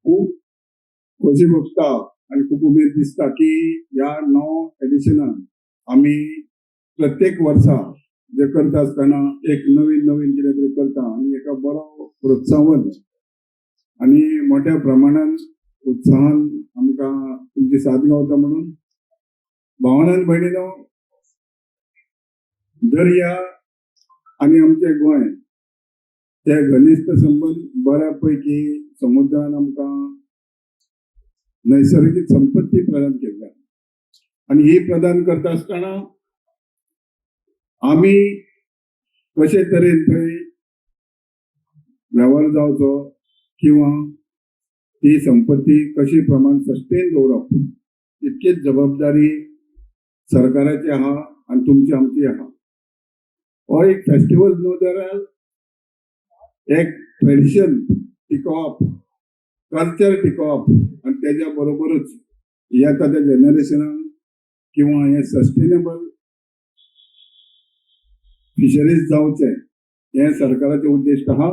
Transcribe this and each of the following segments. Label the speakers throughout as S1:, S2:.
S1: खूप खोशी भोगता आणि खूप उमेद दिसता की ह्या 9 एडिशनान आम्ही प्रत्येक वर्सा जे करता असताना एक नवीन नवीन कितें तरी करता आणि एका बरो प्रोत्साहन आणि मोठ्या प्रमाणात उत्साहान आमकां तुमची साथ गावता म्हणून भावनान भयणीनो दर्या आणि आमचे गोंय ते घनिश्ट संबंध बऱ्यापैकी समुद्रान आमकां नैसर्गिक संपत्ती प्रदान केल्या आणि ही प्रदान करता असताना आम्ही कशे तरेन थंय व्यवहार जावचो किंवा ती संपत्ती कशी प्रमाण सस्टेन दवरप इतकीच जबाबदारी सरकाराची आहा आणि तुमची आमची आहा. हो एक फेस्टिवल न्हू जाल्यार एक ट्रेडिशन टिकोवप कल्चर टिकोवप आणि त्याच्या बरोबरच येता त्या जनरेशनाक किंवा हे सस्टेनेबल फिशरीज जावचे हे सरकाराचे उद्दिष्ट आहा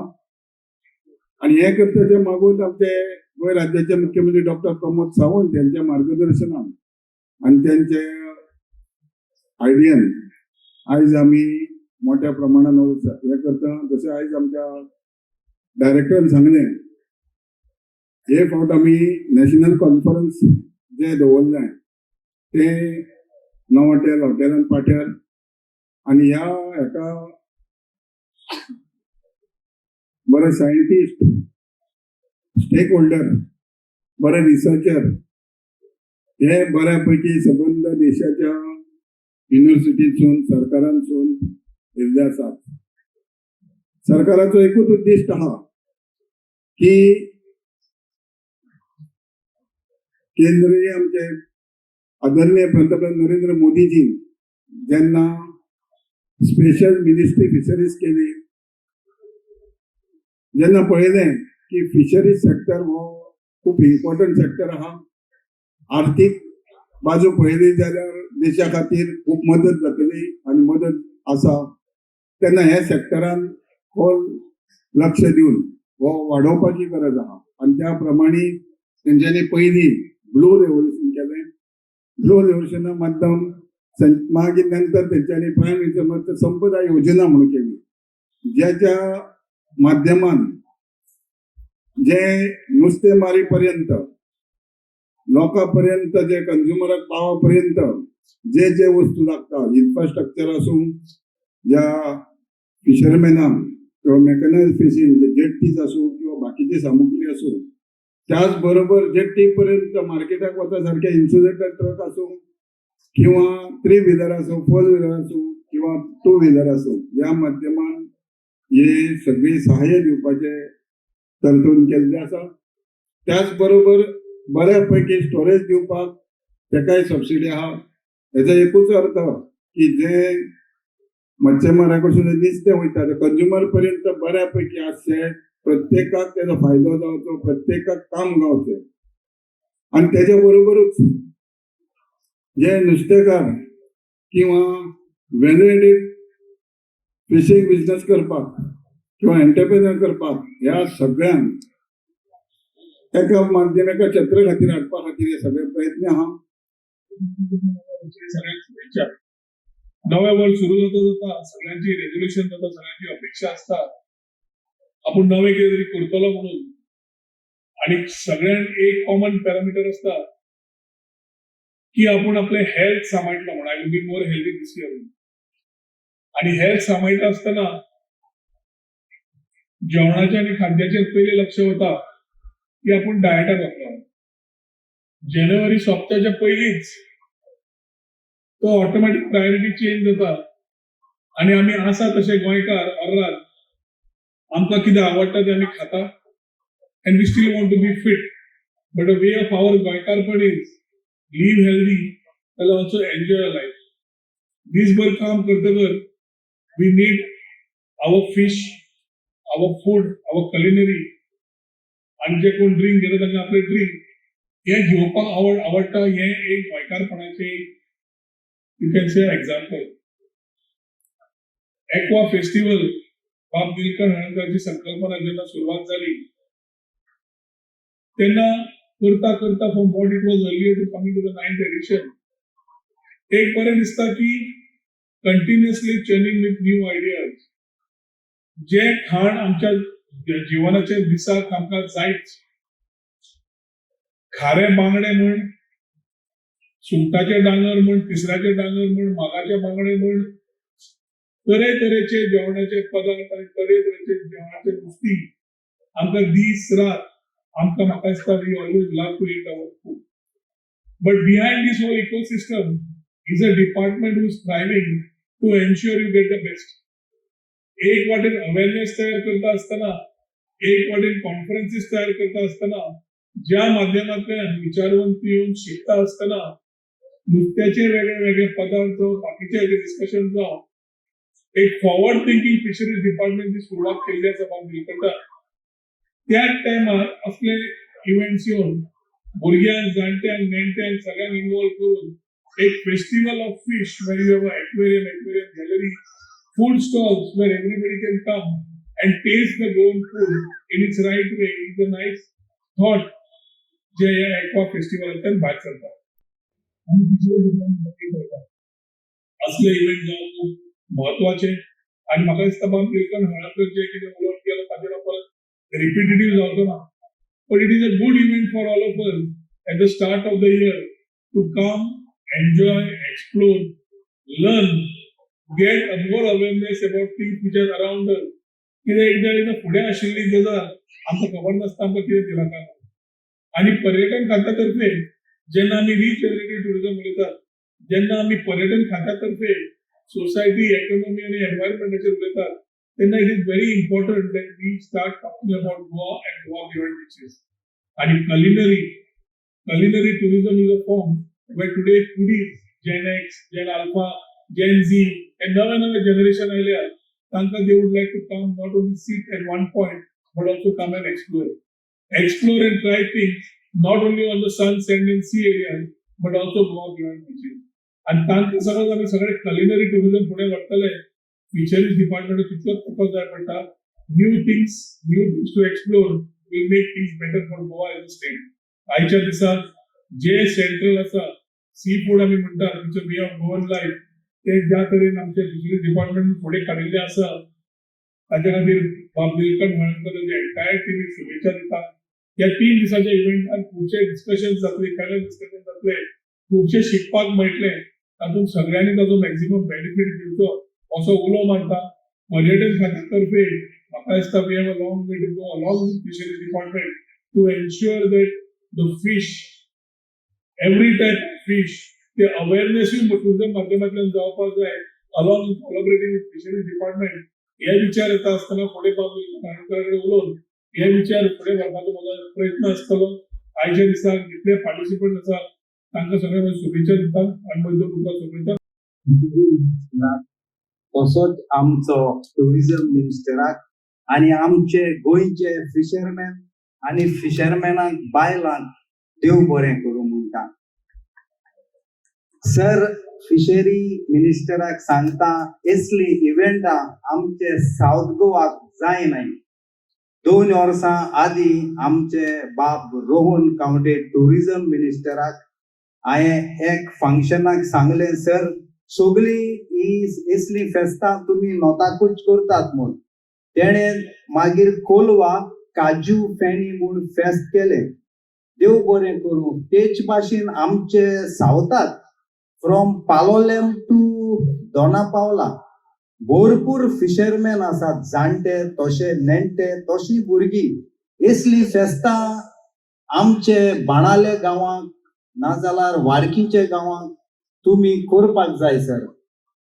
S1: आणि हे करताचे मागून आमचे गोंय राज्याचे मुख्यमंत्री डॉक्टर प्रमोद सावंत यांच्या मार्गदर्शनान आणि त्यांचे आयडियान आयज आम्ही मोठ्या प्रमाणात हे करता. जसे आयज आमच्या डायरेक्टरान सांगलें हे फावट आम्ही नॅशनल कॉन्फरन्स जे दवरलें ते नवोटेल हॉटेलान पाट्यार आणि ह्या हेका बरे सायंटिस्ट स्टेक होल्डर बरे रिसर्चर हे बऱ्यापैकी संबंध देशाच्या युनिव्हर्सिटीसून सरकारांसून येल्ले आसात. सरकाराचो एकूच उद्दिष्ट आहा की केंद्रीय आमचे आदरणीय पंतप्रधान नरेंद्र मोदीजी जेन्ना स्पेशल मिनिस्ट्री फिशरीज केली जेन्ना पळयलें की फिशरीज सेक्टर हो खूप इम्पॉर्टंट सेक्टर आहा. आर्थीक बाजू पळयली जाल्यार देशा खातीर खूप मदत जातली आणि मदत आसा तेन्ना हे सेक्टरान खोल लक्ष दिवन हो वाडोवपाची गरज आहा आणि त्या प्रमाणे तेंच्यांनी पयलीं ब्लू रेव्होल्युशन केलें. ब्लू रेव्होल्युशना माध्यम मागीर नंतर तेंच्यांनी प्रायम मिनिस्टर संपदा योजना म्हणून केली ज्याच्या माध्यमान जे नुस्तेमारी पर्यंत लोकांपर्यंत जे कंझ्युमराक पावो पर्यंत जे जे वस्तू लागता इन्फ्रास्ट्रक्चर आसूं ज्या फिशरमॅनांक किंवा मेकनायझड फिशिंग जेट्टीज आसूं किंवा बाकीची सामुग्री आसूं त्याच बरोबर जेट्टी पर्यंत मार्केटाक वता सारखे इन्सुलेटेड ट्रक आसूं किंवा 3 व्हिलर आसूं 4 व्हिलर आसूं किंवा 2 व्हिलर आसूं ह्या माध्यमान हे सगळी सहाय्य दिवपाचे तरतूद केल्ले आसा. त्याच बरोबर बऱ्यापैकी स्टोरेज दिवपाक तेकाय सबसिडी आहा. हेजो एकूच अर्थ की जे मच्छीमारा कडसून नुस्तें वयता ते कंझ्युमर पर्यंत बऱ्यापैकी आसचे प्रत्येकाक तेजो फायदो जावचो प्रत्येकाक काम गावचें आणि तेच्या बरोबरच जे नुस्तेकार किंवा व्हॅल्यू फिशिंग बिझनेस करपाक किंवा एंटरप्रेन्योर करपाक ह्या सगळ्यांक एका माध्यम एका क्षेत्र खातीर हाडपा खातीर हे सगळे प्रयत्न आहा.
S2: नवे वर्ष सुरू जाता सगळ्यांची रेझोल्युशन जाता सगळ्यांची अपेक्षा असता आपण नवे कितें तरी करतलो म्हणून आणि सगळ्यांक एक कॉमन पॅरामीटर असता की आपण आपले हेल्थ सांबाळटलो म्हणून I will be more healthy this year आणि हेल्थ सांबाळटा असताना जेवणाच्या आणि खाद्याचेर पहिले लक्ष वता की आपण डायटाक वतलो. जानेवारी सोंपताच्या पयलींच तो ऑटोमॅटिक प्रायोरिटी चेंज जाता आणि आम्ही आसा तसे गोंयकार अर्रात आमकां कितें आवडटा तें आमी खाता and we still want to be fit but a way of our गोंयकारपण is live healthy and also enjoy life. दीसभर काम करतकर we need our fish our food our culinary आणि जे कोण ड्रिंक घेता तांकां आपले ड्रिंक हे घेवपाक आवडटा हे एक गोंयकारपणाचे you can say example. Aqua festival बाब निलकंठ हळदराची संकल्पना जेन्ना सुरवात जाली तेन्ना करता करता from what it was earlier to coming to the 9th edition एक बरें दिसता की continuously churning with new ideas जे खाण आमच्या जिवनाच्या दिसाक आमकां जायच खारे बांगडे म्हण सुंगटाचे डांगर म्हण तिसऱ्याचे डांगर म्हण मागाचे बांगडे म्हण तरेतरेचे जेवणाचे पदार्थ आणि तरेतरेचे जेवणाचे नुस्ती आमकां दीस रात आमकां म्हाका दिसता we always love to eat our food but behind this whole ecosystem is a department who is striving to ensure you get the best एक वाटेन अवेअरनेस तयार करता असताना एक वाटेन कॉन्फरन्सीस तयार करता असताना ज्या माध्यमांतल्यान विचारवंत येऊन शिकता असताना नुस्त्याचे वेगळे वेगळे पदार्थ बाकीचे वेगळे डिस्कशन जावं एक फॉरवर्ड थिंकिंग फिशरीज डिपार्टमेंटची सुरुवात केली आसा बांबोलीकरांत त्याच टायमार असले इव्हेंट्स येवन भुरग्यांक जाणट्यांक नेणट्यांक सगळ्यांक इन्वॉल्व करून एक festival of fish where you have aquarium gallery food stalls where everybody can come and taste the Goan food in its right way is a nice thought जे या एक्वा फेस्टिवलांतल्यान भायर सरता आणि fisheries department नक्की करता. असले इव्हेंट जावन खूब महत्वाचे आणि म्हाका दिसता बांबोलीकर हांगासर जे कितें उलोवप केलां ताचेर परत रिपिटेटिव्ह जावचो ना but it is a good event for all of us at the start of the year to come enjoy explore learn get a more awareness about things which are around us कित्याक एकदां फुडें आशिल्ली गजाल आमकां खबर नासता आमकां कितें दिला काय आणि पर्यटन खात्यातर्फे जेन्ना आमी रिजनरेटिव्ह टुरिझम उलयतात जेन्ना आमी पर्यटन खात्यातर्फे सोसायटी इकॉनॉमी आणि एनवायरमेंटाचेर उलयतात तेन्ना it is very important that we start talking about Goa and Goa beyond beaches आणि culinary tourism is a form where today foodies Gen X, Gen Alpha, Gen Z and नवे generation आयल्या तांकां they would like to come not only sit at one point but also come and explore and try things not only on the sun, sand and sea areas but also Goa beyond beaches. आणि तांकां समज आमी सगळे culinary tourism फुडें व्हरतले fisheries department तितलोच तेंको जाय पडटा new things to explore will make things better for Goa as a state. आयच्या दिसाक जे सेंट्रल आसा सी फूड आमी म्हणटात तिचो वे ऑफ गोवन लायफ ते ज्या तरेन आमचे फिशरीज डिपार्टमेंट फुडें काडिल्ले आसा ताचे खातीर बांबोलीकर हांगासर एंटायर टिमीक शुभेच्छा दिता ह्या 3 दिसाच्या इव्हेंटान खुबशे डिस्कशन जातले पॅनल डिस्कशन जातले खुबशे शिकपाक मेळटले तातूंत सगळ्यांनी ताजो मॅक्झिमम बेनिफीट घेवचो असो उलो मारता पर्यटन खात्यातर्फे म्हाका दिसता we have a long way to go along with fisheries department to ensure that the fish every type of fish ते अवेअरनेसूय टुरिझम माध्यमांतल्यान जावपाक जाय along with collaborating with fisheries department हे विचार येता आसतना फुडें बांबोलीकर उलोवन हे विचार फुडें व्हरपाचो म्हजो प्रयत्न आसतलो आयच्या दिसाक जितले पार्टिसिपंट आसा तांकां सगळे म्हजे शुभेच्छा दिता आनी म्हजो तुमकां शुभेच्छा
S3: तसोच आमचो टुरिझम मिनिस्टराक आणि आमचे गोंयचे फिशरमॅन आणि फिशरमॅनाक बायलांक देव बरें करूं म्हणटा सर फिशरी मिनिस्टराक सांगता असली इव्हेंटां आमचे साऊथ गोवाक जायनाय 2 वर्सां आदीं आमचे बाब रोहन कावंटे टुरिझम मिनिस्टराक हांवें एक फंक्शनाक सांगलें सर सगळी असली फेस्तां तुमी नोताकूच करतात म्हूण तेणे मागीर कोलवा काजू फेणी म्हूण फेस्त केलें देव बरें करूं तेच भाशेन आमचे सावथाक फ्रॉम पालोलेम टू दोनापावला भरपूर फिशरमॅन आसात जाणटे तशे नेणटे तशी भुरगीं असली फेस्तां आमचे बाणाले गांवांक नाजाल्यार वाडकीचे गांवांक तुमी करपाक जाय सर